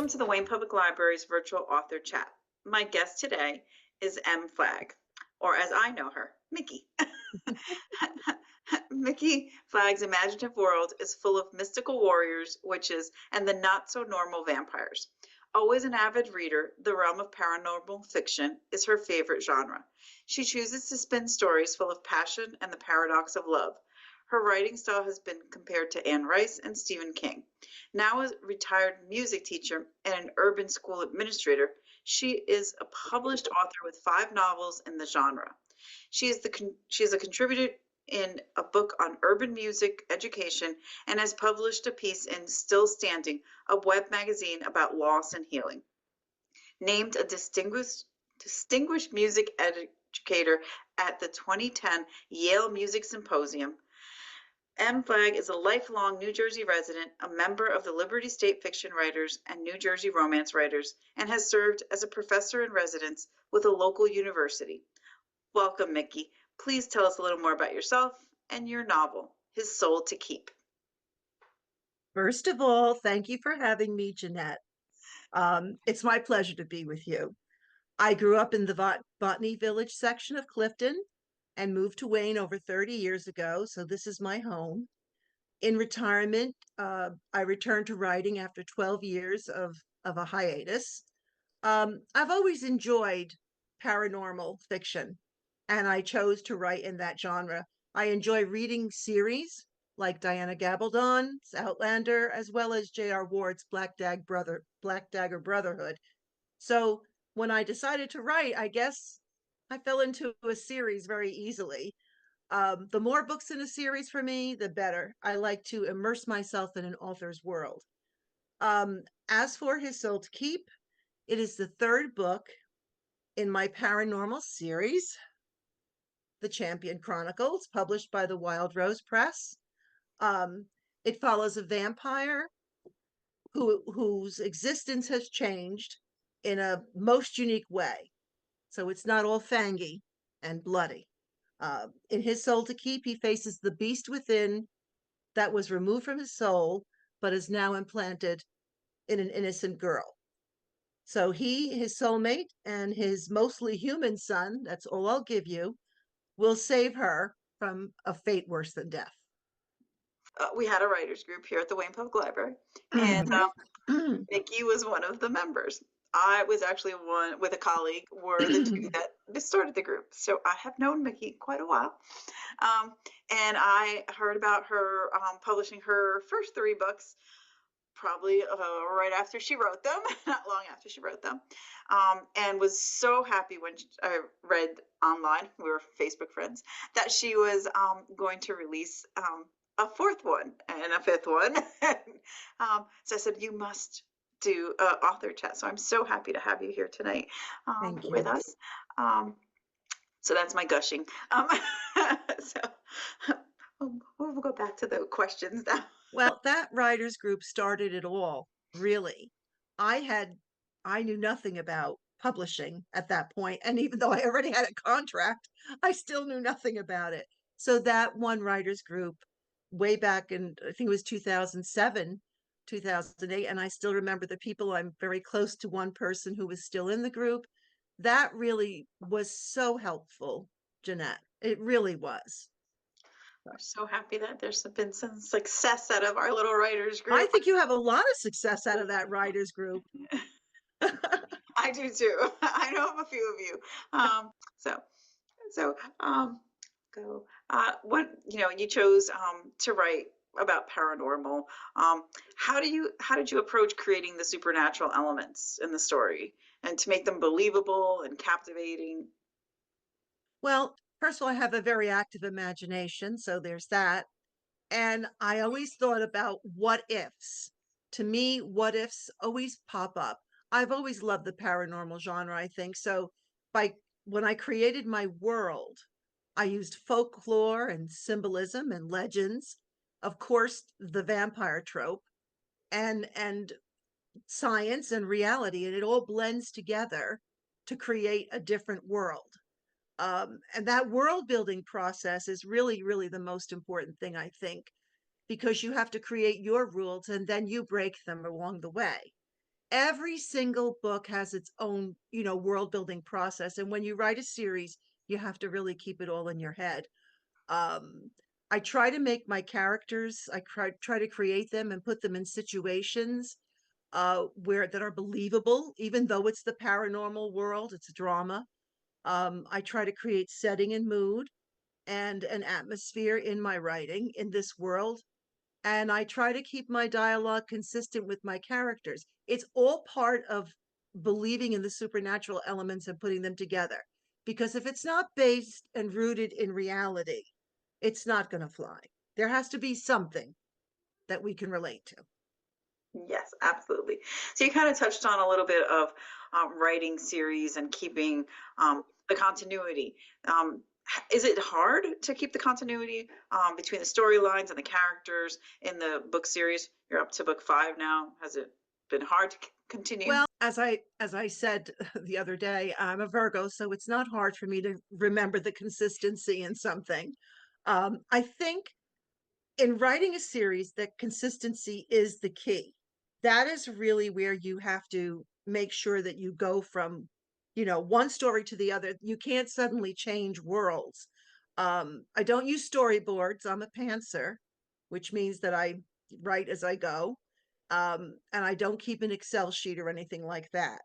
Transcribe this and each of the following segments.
to the Wayne Public Library's virtual author chat. My guest today is M. Flagg, or as I know her, Mickey. Mickey Flagg's imaginative world is full of mystical warriors, witches, and the not so normal vampires. Always an avid reader, the realm of paranormal fiction is her favorite genre. She chooses to spin stories full of passion and the paradox of love. Her writing style has been compared to Anne Rice and Stephen King. Now a retired music teacher and an urban school administrator, she is a published author with 5 novels in the genre. She is a contributor in a book on urban music education and has published a piece in Still Standing, a web magazine about loss and healing. Named a distinguished music educator at the 2010 Yale Music Symposium, M. Flagg is a lifelong New Jersey resident, a member of the Liberty State Fiction Writers and New Jersey Romance Writers, and has served as a professor in residence with a local university. Welcome, Mickey. Please tell us a little more about yourself and your novel, His Soul to Keep. First of all, thank you for having me, Janette. It's my pleasure to be with you. I grew up in the Botany Village section of Clifton and moved to Wayne over 30 years ago, so this is my home. In retirement, I returned to writing after 12 years of a hiatus. I've always enjoyed paranormal fiction, and I chose to write in that genre. I enjoy reading series like Diana Gabaldon's Outlander, as well as J.R. Ward's Black Dagger Brotherhood. So when I decided to write, I guess I fell into a series very easily. The more books in a series for me, the better. I like to immerse myself in an author's world. As for His Soul to Keep, it is the third book in my paranormal series, The Champion Chronicles, published by the Wild Rose Press. It follows a vampire whose existence has changed in a most unique way. So it's not all fangy and bloody. In His Soul to Keep, he faces the beast within that was removed from his soul, but is now implanted in an innocent girl. So he, his soulmate, and his mostly human son, that's all I'll give you, will save her from a fate worse than death. We had a writers group here at the Wayne Public Library, and Mickey was one of the members. I was actually one with a colleague, were the two that started the group. So I have known Mickey quite a while. And I heard about her publishing her first 3 books, probably right after she wrote them, not long after she wrote them, and was so happy when I read online, we were Facebook friends, that she was going to release a 4th one and a 5th one. So I said, you must do author chat. So I'm so happy to have you here tonight with us. So that's my gushing. So we'll go back to the questions now. Well, that writers group started it all, really. I knew nothing about publishing at that point, and even though I already had a contract, I still knew nothing about it. So that one writers group way back in, I think it was 2007, 2008, and I still remember the people. I'm very close to one person who was still in the group. That really was so helpful, Janette. It really was. We're so happy that there's been some success out of our little writers group. I think you have a lot of success out of that writers group. I do too. I know of a few of you. Go. What you chose to write about paranormal. How did you approach creating the supernatural elements in the story and to make them believable and captivating? Well, first of all, I have a very active imagination, so there's that. And I always thought about what ifs. To me, what ifs always pop up. I've always loved the paranormal genre, I think. So when I created my world, I used folklore and symbolism and legends, of course, the vampire trope, and science and reality, and it all blends together to create a different world. And that world building process is really, really the most important thing, I think, because you have to create your rules and then you break them along the way. every single book has its own, world building process. And when you write a series, you have to really keep it all in your head. Um, I try to make my characters, I try to create them and put them in situations where that are believable, even though it's the paranormal world, it's a drama. I try to create setting and mood and an atmosphere in my writing in this world, and I try to keep my dialogue consistent with my characters. It's all part of believing in the supernatural elements and putting them together. Because if it's not based and rooted in reality, it's not going to fly. There has to be something that we can relate to. Yes, absolutely. So you kind of touched on a little bit of writing series and keeping the continuity. Is it hard to keep the continuity between the storylines and the characters in the book series? You're up to book 5 now. Has it been hard to continue? Well, as I said the other day, I'm a Virgo, so it's not hard for me to remember the consistency in something. I think in writing a series that consistency is the key. That is really where you have to make sure that you go from, one story to the other. You can't suddenly change worlds. I don't use storyboards. I'm a pantser, which means that I write as I go. And I don't keep an Excel sheet or anything like that.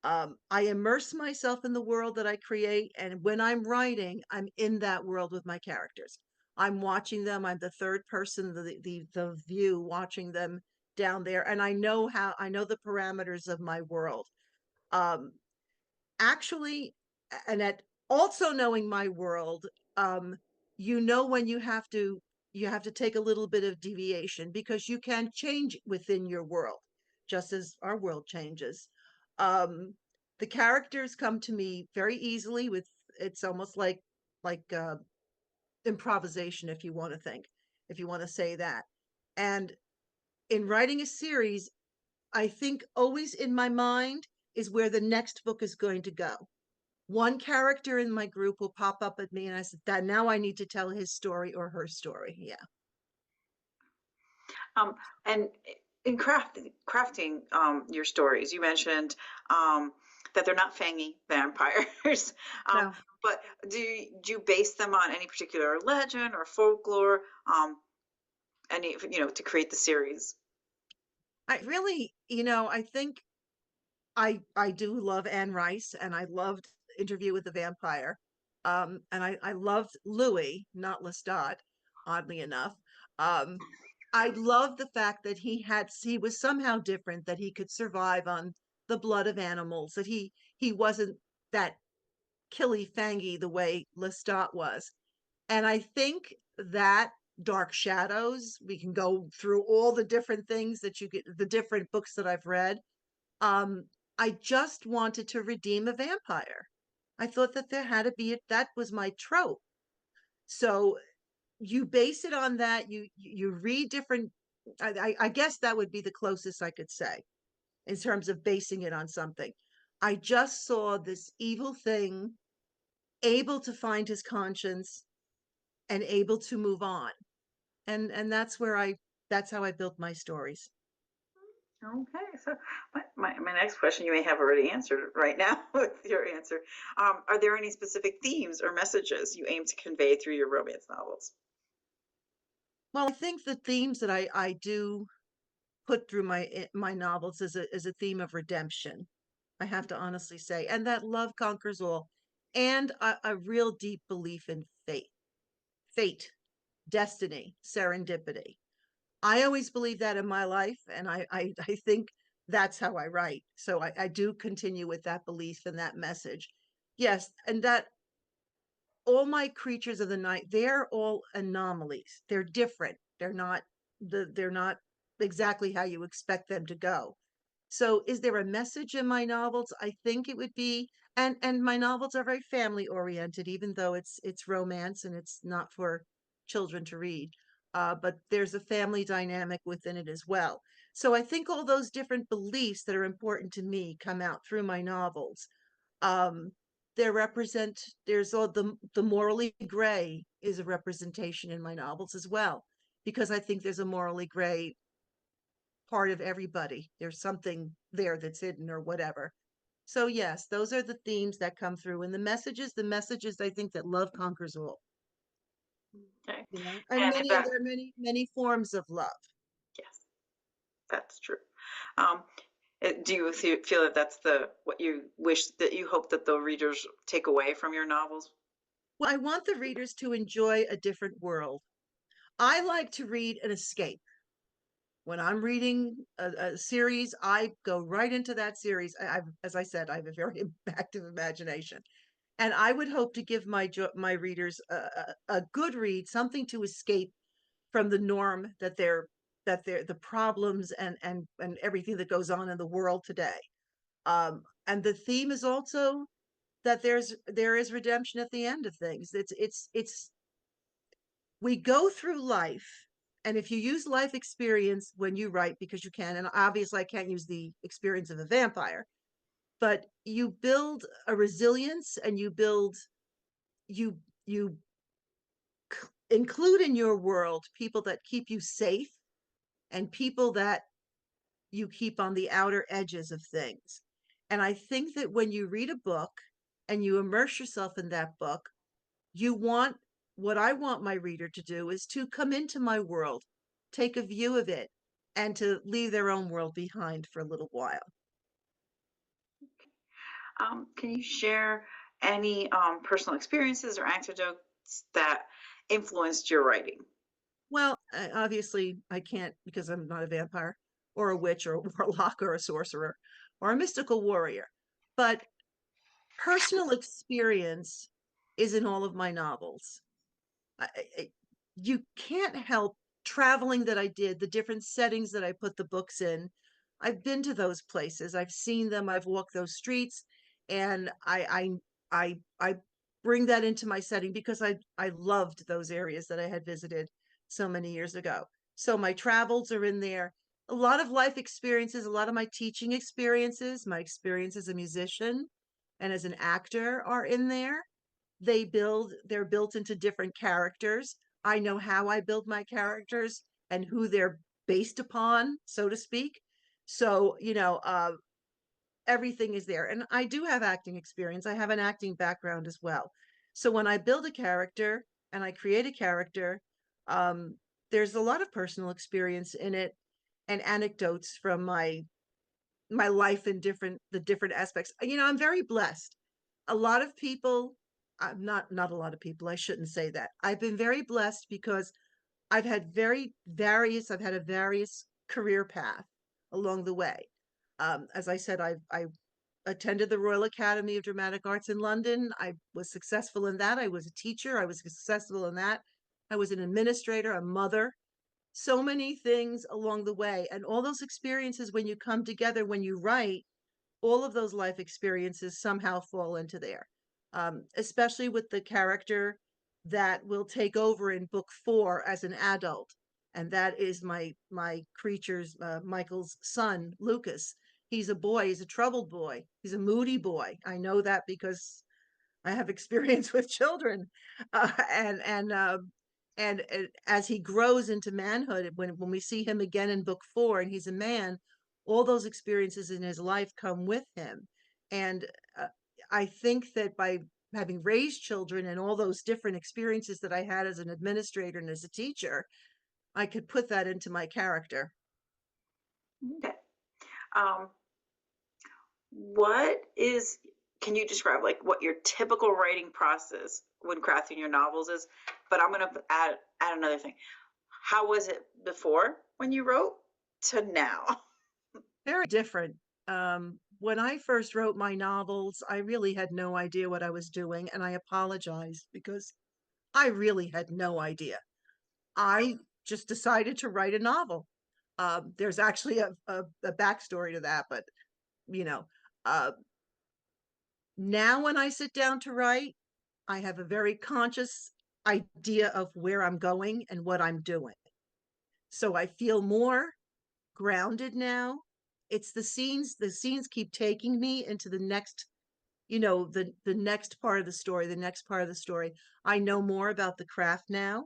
I immerse myself in the world that I create, and when I'm writing, I'm in that world with my characters. I'm watching them. I'm the third person, the view, watching them down there, and I know the parameters of my world. Um, actually, and at also knowing my world, um, when you have to take a little bit of deviation because you can change within your world, just as our world changes. Um, the characters come to me very easily with it's almost like improvisation, if you want to say that. And in writing a series, I think always in my mind is where the next book is going to go. One character in my group will pop up at me and I said that now I need to tell his story or her story. Yeah. Um, and in crafting your stories, you mentioned that they're not fangy vampires. um, No, but do you base them on any particular legend or folklore? Any to create the series? I really, I think I do love Anne Rice and I loved Interview with the Vampire. And I loved Louis, not Lestat, oddly enough. Um, I love the fact that he was somehow different, that he could survive on the blood of animals, that he wasn't that killy fangy the way Lestat was. And I think that Dark Shadows, we can go through all the different things that you get, the different books that I've read. Um, I just wanted to redeem a vampire. I thought that there had to be that was my trope. So you base it on that. You read different. I guess that would be the closest I could say in terms of basing it on something. I just saw this evil thing able to find his conscience and able to move on. And that's how I built my stories. Okay, so my next question you may have already answered right now with your answer. Are there any specific themes or messages you aim to convey through your romance novels? Well, I think the themes that I do put through my novels is a theme of redemption. I have to honestly say, and that love conquers all, and a real deep belief in fate, destiny, serendipity. I always believe that in my life, and I think that's how I write. So I do continue with that belief and that message. Yes, and that all my creatures of the night, they're all anomalies. They're different. They're not exactly how you expect them to go. So is there a message in my novels? I think it would be, and my novels are very family oriented, even though it's romance and it's not for children to read. But there's a family dynamic within it as well. So I think all those different beliefs that are important to me come out through my novels. Um, there's all the morally gray is a representation in my novels as well, because I think there's a morally gray part of everybody. There's something there that's hidden or whatever. So yes, those are the themes that come through, and the messages I think that love conquers all, Okay. you know, and And if many, that, there are many forms of love. yes, that's true. Um, do you feel that that's the what you wish that you hope that the readers take away from your novels? Well, I want the readers to enjoy a different world. I like to read an escape. When I'm reading a series, I go right into that series. As I said, I have a very active imagination, and I would hope to give my readers a good read, something to escape from the norm that they're the problems and everything that goes on in the world today. And the theme is also that there is redemption at the end of things. It's we go through life, and if you use life experience when you write, because you can, and obviously I can't use the experience of a vampire, but you build a resilience, and you include in your world people that keep you safe and people that you keep on the outer edges of things. And I think that when you read a book and you immerse yourself in that book, you want what I want my reader to do is to come into my world, take a view of it, and to leave their own world behind for a little while. Can you share any personal experiences or anecdotes that influenced your writing? Well, obviously, I can't because I'm not a vampire or a witch or a warlock or a sorcerer or a mystical warrior. But personal experience is in all of my novels. I, you can't help traveling that I did, the different settings that I put the books in. I've been to those places. I've seen them. I've walked those streets, and I bring that into my setting because I loved those areas that I had visited so many years ago. So my travels are in there. A lot of life experiences, a lot of my teaching experiences, my experience as a musician and as an actor are in there. They're built into different characters. I know how I build my characters and who they're based upon, so to speak. So, everything is there. And I do have acting experience. I have an acting background as well. So when I build a character and I create a character, um, there's a lot of personal experience in it and anecdotes from my life in different aspects. I'm very blessed. A lot of people, not a lot of people, I shouldn't say that. I've been very blessed because I've had a various career path along the way. As I said, I attended the Royal Academy of Dramatic Arts in London. I was successful in that. I was a teacher. I was successful in that. I was an administrator, a mother, so many things along the way. And all those experiences, when you come together, when you write, all of those life experiences somehow fall into there, especially with the character that will take over in book 4 as an adult. And that is my creature's Michael's son, Lucas. He's a boy. He's a troubled boy. He's a moody boy. I know that because I have experience with children, uh, and and uh, and as he grows into manhood, when we see him again in book 4, and he's a man, all those experiences in his life come with him, and I think that by having raised children and all those different experiences that I had as an administrator and as a teacher, I could put that into my character. Okay. Um, what is, can you describe like what your typical writing process when crafting your novels is? But I'm going to add another thing. How was it before when you wrote to now? Very different. When I first wrote my novels, I really had no idea what I was doing, and I apologize because I really had no idea. I just decided to write a novel. There's actually a backstory to that, but you know, uh, now when I sit down to write, I have a very conscious idea of where I'm going and what I'm doing. So I feel more grounded now. It's the scenes keep taking me into the next, the next part of the story, the next part of the story. I know more about the craft now.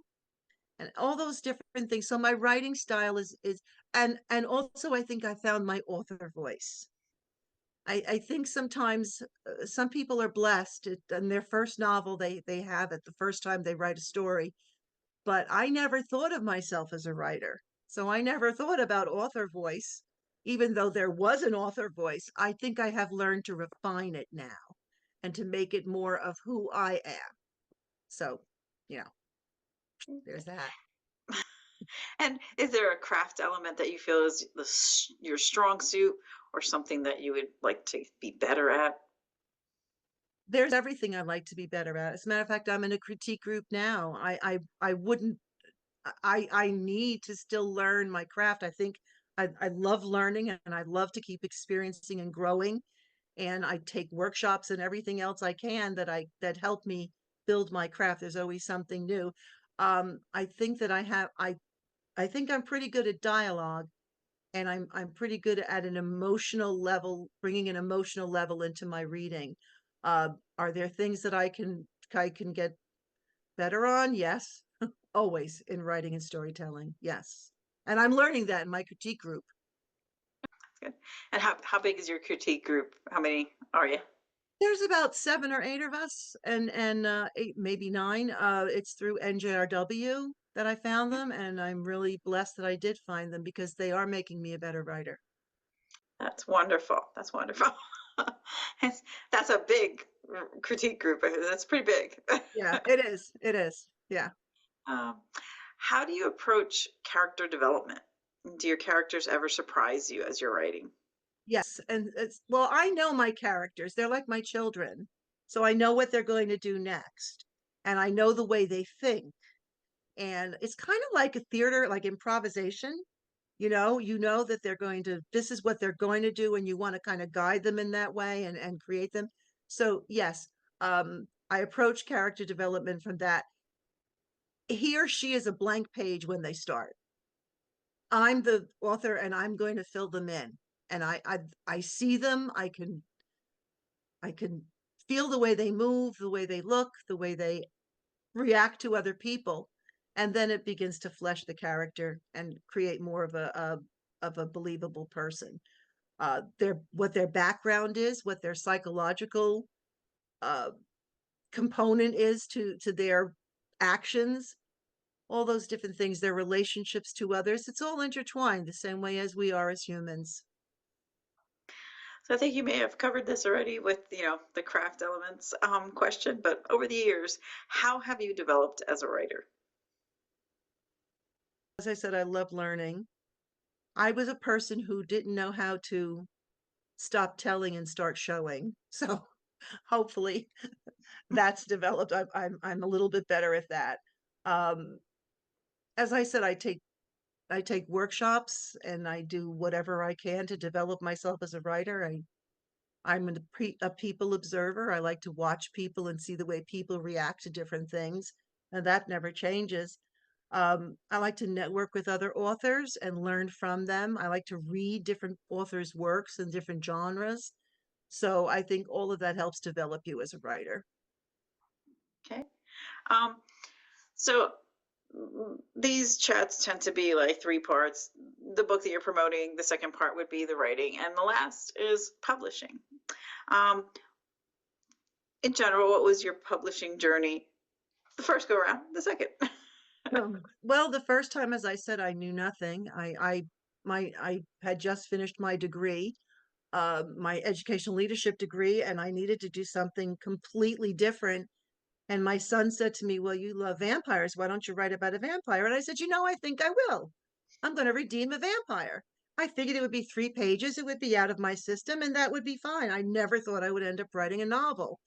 and all those different things. So my writing style is and also I think I found my author voice. I think sometimes some people are blessed in their first novel, they have it the first time they write a story, but I never thought of myself as a writer. So I never thought about author voice, even though there was an author voice. I think I have learned to refine it now and to make it more of who I am. So, you know, there's that. And is there a craft element that you feel is your strong suit or something that you would like to be better at? There's everything I'd like to be better at. As a matter of fact, I'm in a critique group now. I wouldn't I need to still learn my craft. I think I love learning and I love to keep experiencing and growing. And I take workshops and everything else I can that help me build my craft. There's always something new. I think that I think I'm pretty good at dialogue, and I'm pretty good at an emotional level, bringing an emotional level into my reading. Are there things that I can get better on? Yes, always in writing and storytelling. Yes, and I'm learning that in my critique group. Good. And how big is your critique group? How many are you? There's about 7 or 8 of us, and 8, maybe 9. It's through NJRW that I found them, and I'm really blessed that I did find them because they are making me a better writer. That's wonderful. That's wonderful. It's- that's a big critique group. That's pretty big. Yeah, it is. It is. Yeah. um, how do you approach character development? Do your characters ever surprise you as you're writing? Yes, and it's well, I know my characters. They're like my children. So I know what they're going to do next, and I know the way they think. And it's kind of like a theater, like improvisation. You know that they're going to, this is what they're going to do, and you want to kind of guide them in that way and create them. So yes, I approach character development from that. He or she is a blank page when they start. I'm the author and I'm going to fill them in. And I see them, I can feel the way they move, the way they look, the way they react to other people, and then it begins to flesh the character and create more of a believable person. Their what their background is, what their psychological uh, component is to their actions, all those different things, their relationships to others. It's all intertwined the same way as we are as humans. So I think you may have covered this already with, the craft elements question, but over the years, how have you developed as a writer? As I said, I love learning. I was a person who didn't know how to stop telling and start showing. So hopefully that's developed. I'm a little bit better at that. Um, as I said, I take workshops and I do whatever I can to develop myself as a writer. I'm a people observer. I like to watch people and see the way people react to different things, and that never changes. I like to network with other authors and learn from them. I like to read different authors' works in different genres. So I think all of that helps develop you as a writer. Okay. Um, so these chats tend to be like three parts. The book that you're promoting, the second part would be the writing, and the last is publishing. Um, in general, what was your publishing journey? The first go around, the second. Well, the first time, as I said, I knew nothing. I had just finished my degree, my educational leadership degree, and I needed to do something completely different. And my son said to me, "Well, you love vampires. Why don't you write about a vampire?" And I said, I think I will. I'm going to redeem a vampire. I figured it would be 3 pages. It would be out of my system, and that would be fine. I never thought I would end up writing a novel.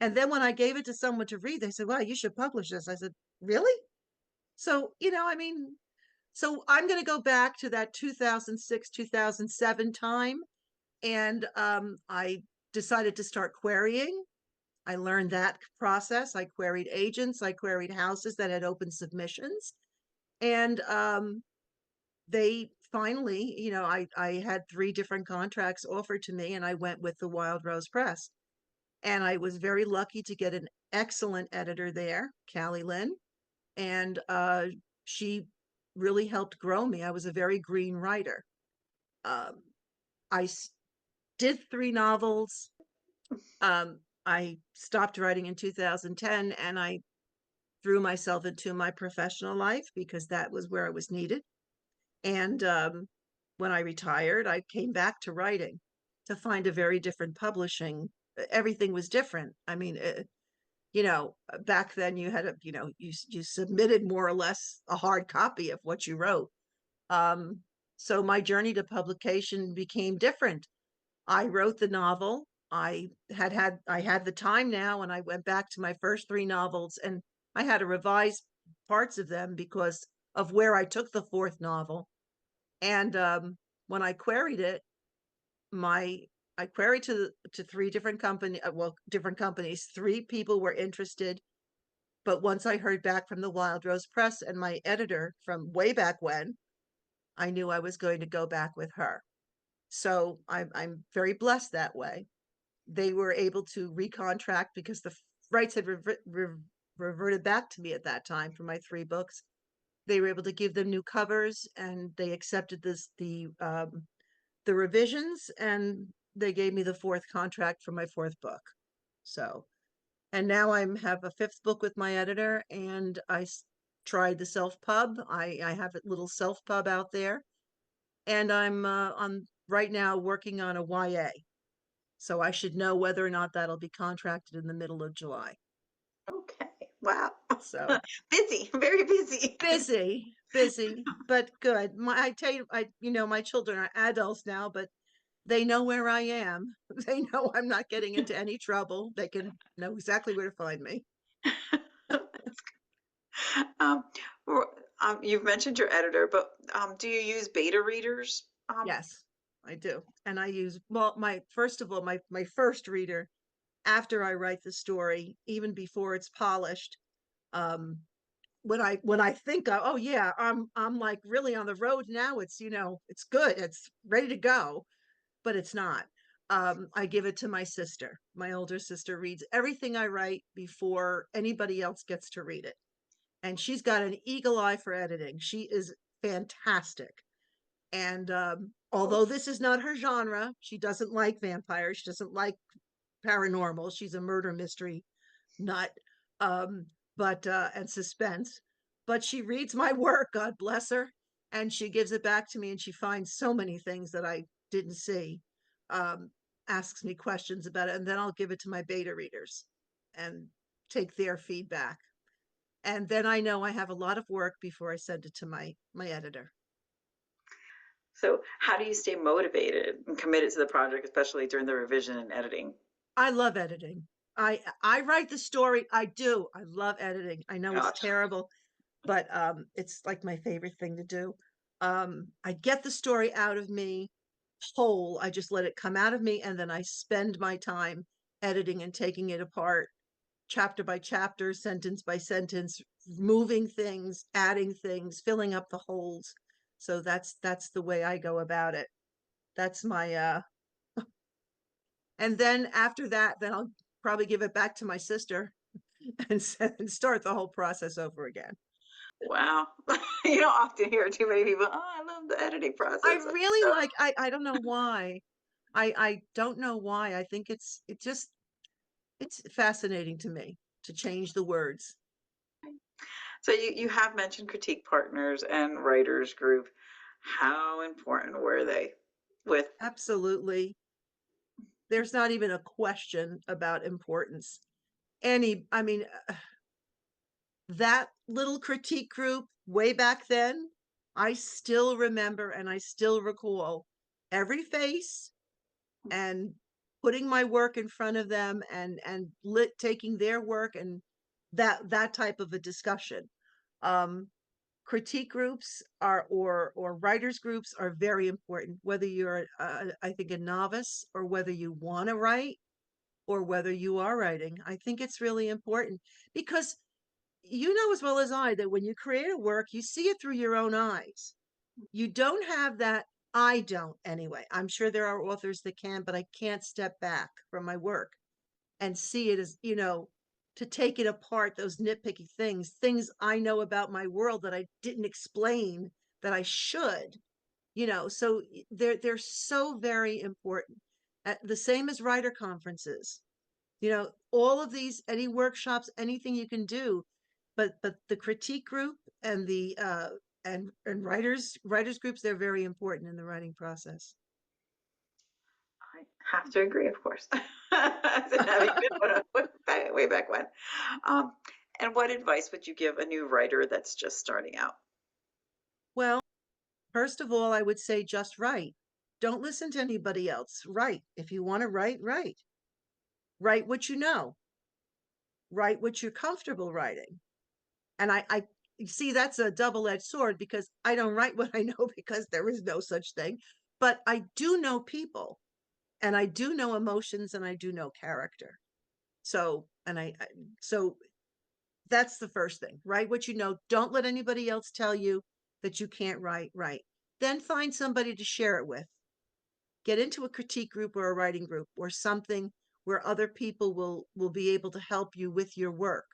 And then when I gave it to someone to read, they said, "Wow, you should publish this." I said, "Really?" So, so I'm going to go back to that 2006, 2007 time. And I decided to start querying. I learned that process. I queried agents, I queried houses that had open submissions. And they finally, I had 3 different contracts offered to me, and I went with the Wild Rose Press. And I was very lucky to get an excellent editor there, Callie Lynn. And she really helped grow me. I was a very green writer. Um, I did 3 novels. I stopped writing in 2010 and I threw myself into my professional life because that was where I was needed. And when I retired, I came back to writing to find a very different publishing. Everything was different. I mean, back then you had you submitted more or less a hard copy of what you wrote. Um, so my journey to publication became different. I wrote the novel. I had the time now, and I went back to my first 3 novels, and I had to revise parts of them because of where I took the fourth novel. And when I queried it, my I queried to 3 different different companies. 3 people were interested, but once I heard back from the Wild Rose Press and my editor from way back when, I knew I was going to go back with her. So I'm very blessed that way. They were able to recontract because the rights had reverted back to me at that time for my 3 books. They were able to give them new covers, and they accepted the revisions, and they gave me the fourth contract for my fourth book. So, and now I'm have a 5th book with my editor, and tried the self pub. I have a little self pub out there, and I'm on right now working on a YA. So I should know whether or not that'll be contracted in the middle of July. Okay. Wow. So Busy, very busy. busy, but good. I tell you, my children are adults now, but they know where I am. They know I'm not getting into any trouble. They can know exactly where to find me. Um, or, you've mentioned your editor, but do you use beta readers? Yes, I do. And I use, well, first of all, my first reader after I write the story, even before it's polished, um, when I think oh yeah, I'm like really on the road now. It's good. It's ready to go, but it's not. I give it to my sister. My older sister reads everything I write before anybody else gets to read it. And she's got an eagle eye for editing. She is fantastic. And although this is not her genre, she doesn't like vampires. She doesn't like paranormal. She's a murder mystery nut, um, but and suspense. But she reads my work, God bless her, and she gives it back to me, and she finds so many things that I didn't see. Um, Asks me questions about it, and then I'll give it to my beta readers and take their feedback. And then I know I have a lot of work before I send it to my editor. So how do you stay motivated and committed to the project, especially during the revision and editing? I love editing. I write the story. I do. I love editing. I know it's Gosh. terrible, but it's like my favorite thing to do. I get the story out of me whole. I just let it come out of me, and then I spend my time editing and taking it apart, chapter by chapter, sentence by sentence, moving things, adding things, filling up the holes. So that's the way I go about it. That's my and then after that, then I'll probably give it back to my sister and start the whole process over again. Wow. You don't often hear too many people, oh, I love the editing I process. really like I don't know why. I don't know why. I think it's fascinating to me to change the words. So you have mentioned critique partners and writers group. How important were they with Absolutely. There's not even a question about importance. I mean, that little critique group way back then, I still remember and I still recall every face and putting my work in front of them and taking their work and that type of a discussion. Um, Critique groups or writers groups are very important, whether you're I think a novice or whether you want to write or whether you are writing. I think it's really important because you know as well as I that when you create a work, you see it through your own eyes. You don't have that. I don't anyway. I'm sure there are authors that can, but I can't step back from my work and see it as, to take it apart, those nitpicky things I know about my world that I didn't explain that I should, so they're so very important. The same as writer conferences, all of these, any workshops, anything you can do, but the critique group and the and writers groups, they're very important in the writing process. I have to agree, of course. Having been way back when. Um, and what advice would you give a new writer that's just starting out? Well, first of all, I would say just write. Don't listen to anybody else. Write. If you want to write, write. Write what you know. Write what you're comfortable writing. And I see that's a double-edged sword because I don't write what I know because there is no such thing. But I do know people and I do know emotions and I do know character. So, so that's the first thing. Write what you know. Don't let anybody else tell you that you can't write. Write. Then find somebody to share it with. Get into a critique group or a writing group or something where other people will be able to help you with your work.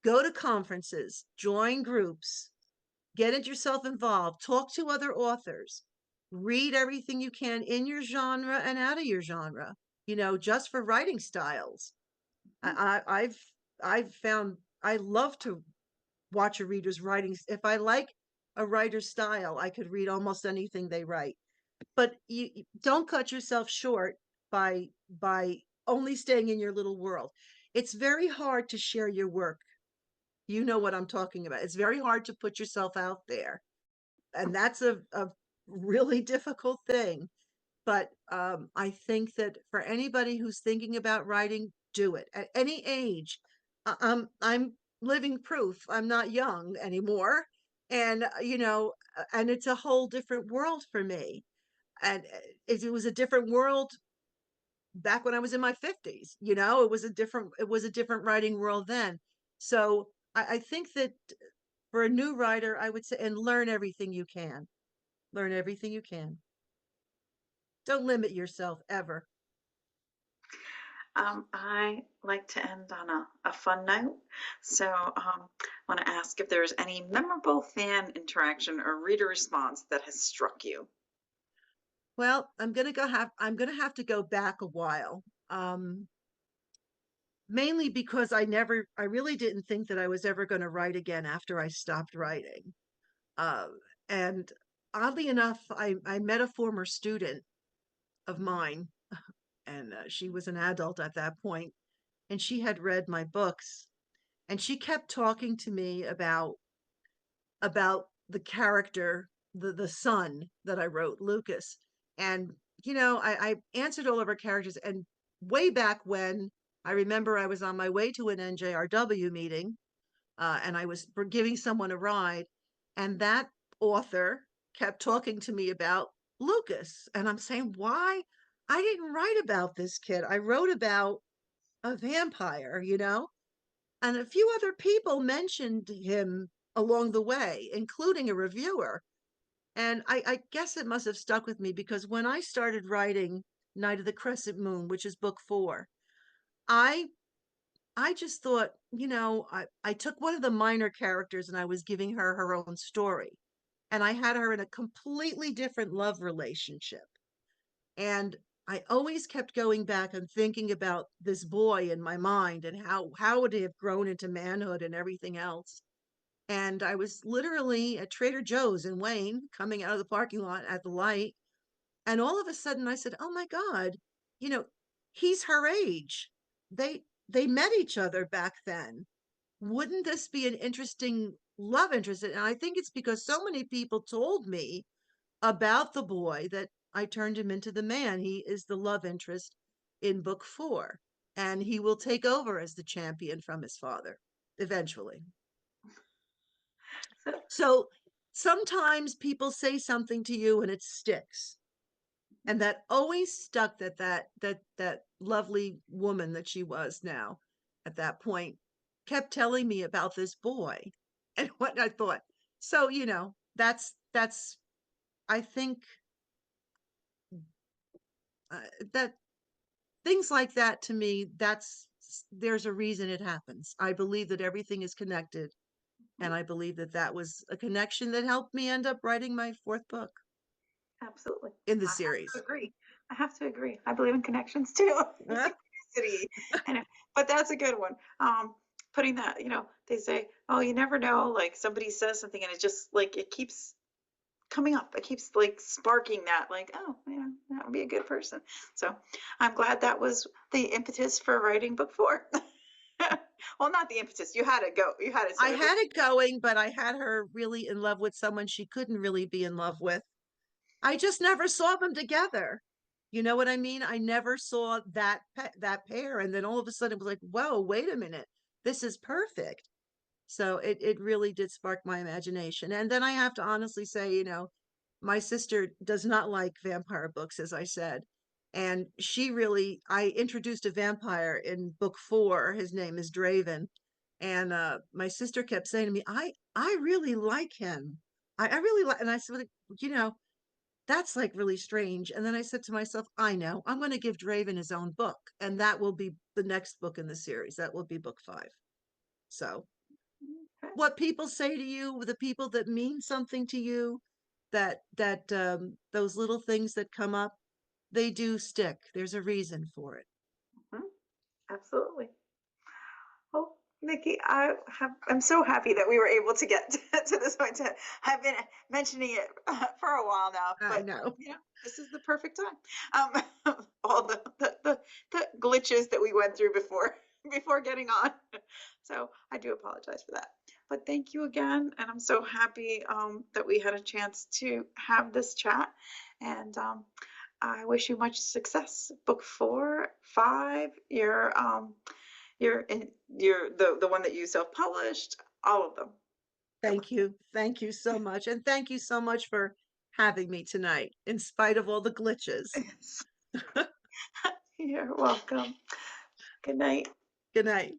Go to conferences, join groups, get yourself involved, talk to other authors, read everything you can in your genre and out of your genre, just for writing styles. I've found I love to watch a reader's writing. If I like a writer's style, I could read almost anything they write. But you don't cut yourself short by only staying in your little world. It's very hard to share your work. You know what I'm talking about. It's very hard to put yourself out there. And that's a really difficult thing. But I think that for anybody who's thinking about writing, do it at any age. I'm living proof. I'm not young anymore, and and it's a whole different world for me. And it was a different world back when I was in my 50s. It was a different writing world then. So I think that for a new writer, I would say, and learn everything you can. Learn everything you can. Don't limit yourself ever. I like to end on a fun note. So I want to ask if there's any memorable fan interaction or reader response that has struck you. Well, I'm gonna have to go back a while. Mainly because I really didn't think that I was ever going to write again after I stopped writing. Uh, and oddly enough, I met a former student of mine, and she was an adult at that point, and she had read my books, and she kept talking to me about the character, the son that I wrote, Lucas. And I answered all of her characters. And way back when, I remember I was on my way to an NJRW meeting, and I was giving someone a ride, and that author kept talking to me about Lucas, and I'm saying, why? I didn't write about this kid. I wrote about a vampire, and a few other people mentioned him along the way, including a reviewer. And I guess it must have stuck with me because when I started writing Night of the Crescent Moon, which is book 4, I I just thought, I took one of the minor characters and I was giving her her own story. And I had her in a completely different love relationship. And I always kept going back and thinking about this boy in my mind and how would he have grown into manhood and everything else. And I was literally at Trader Joe's in Wayne, coming out of the parking lot at the light. And all of a sudden I said, "Oh my God, you know, he's her age. They met each other back then. Wouldn't this be an interesting love interest?" And I think it's because so many people told me about the boy that I turned him into the man. He is the love interest in book 4, and he will take over as the champion from his father eventually. So, So sometimes people say something to you and it sticks. And that always stuck, that lovely woman that she was now at that point kept telling me about this boy and what I thought. So, that's I think that things like that, to me, that's there's a reason it happens. I believe that everything is connected. And I believe that that was a connection that helped me end up writing my fourth book Absolutely. in the I have to series. agree. I have to agree. I believe in connections too. Synchronicity. And but that's a good one. Putting that, they say, oh, you never know, like somebody says something and it just like it keeps coming up. It keeps like sparking that, like, oh, yeah, that would be a good person. So I'm glad that was the impetus for writing book four. Well, not the impetus. You had it go. You had it. So I it was had it going, but I had her really in love with someone she couldn't really be in love with. I just never saw them together. You know what I mean? I never saw that pair, and then all of a sudden it was like, whoa, wait a minute, this is perfect. So it really did spark my imagination. And then I have to honestly say, my sister does not like vampire books, as I said. And I introduced a vampire in book 4. His name is Draven. And my sister kept saying to me, I really like him. I really like, and I said, you know, that's like really strange. And then I said to myself, I know, I'm going to give Draven his own book. And that will be the next book in the series. That will be book 5. So what people say to you, the people that mean something to you, that those little things that come up, they do stick. There's a reason for it. Mhm. Absolutely. Oh, Nikki, I'm so happy that we were able to get to this point. I've been mentioning it for a while now, I but know. this is the perfect time. All the glitches that we went through before before getting on. So I do apologize for that. But thank you again, and I'm so happy that we had a chance to have this chat. And I wish you much success. Book 4, 5, you're the one that you self-published, all of them. Good luck. Thank you. Thank you so much. And thank you so much for having me tonight, in spite of all the glitches. You're welcome. Good night. Good night.